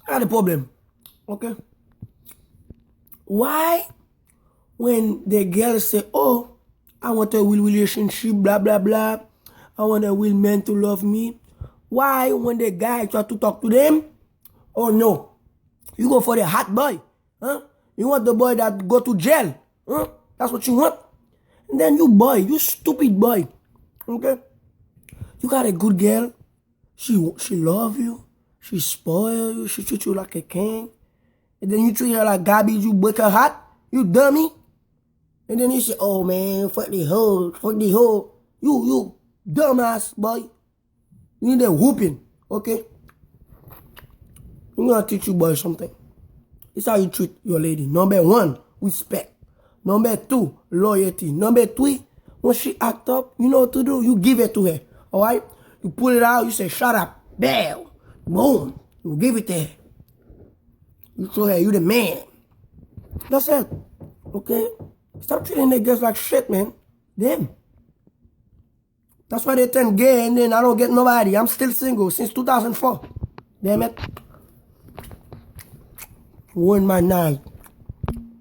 I got a problem. Okay? Why when the girl say, oh, I want a real relationship, blah, blah, blah. I want a real man to love me. Why when the guy try to talk to them, oh no, you go for the hot boy. Huh? You want the boy that go to jail. Huh? That's what you want. And then you boy, you stupid boy. Okay? You got a good girl. She love you. She spoil you. She treat you like a king. And then you treat her like garbage. You break her heart. You dummy. And then you say, oh man, fuck the hoe. Fuck the hoe. You dumbass boy. You need a whooping. Okay? I'm gonna teach you boys something. It's how you treat your lady. Number 1, respect. Number 2, loyalty. Number 3, when she act up, you know what to do. You give it to her. Alright? You pull it out, you say, shut up. Bam. Boom. You give it to her. You show her you the man. That's it. Okay? Stop treating the girls like shit, man. Them. That's why they turn gay and then I don't get nobody. I'm still single since 2004. Damn it. Ruined my night.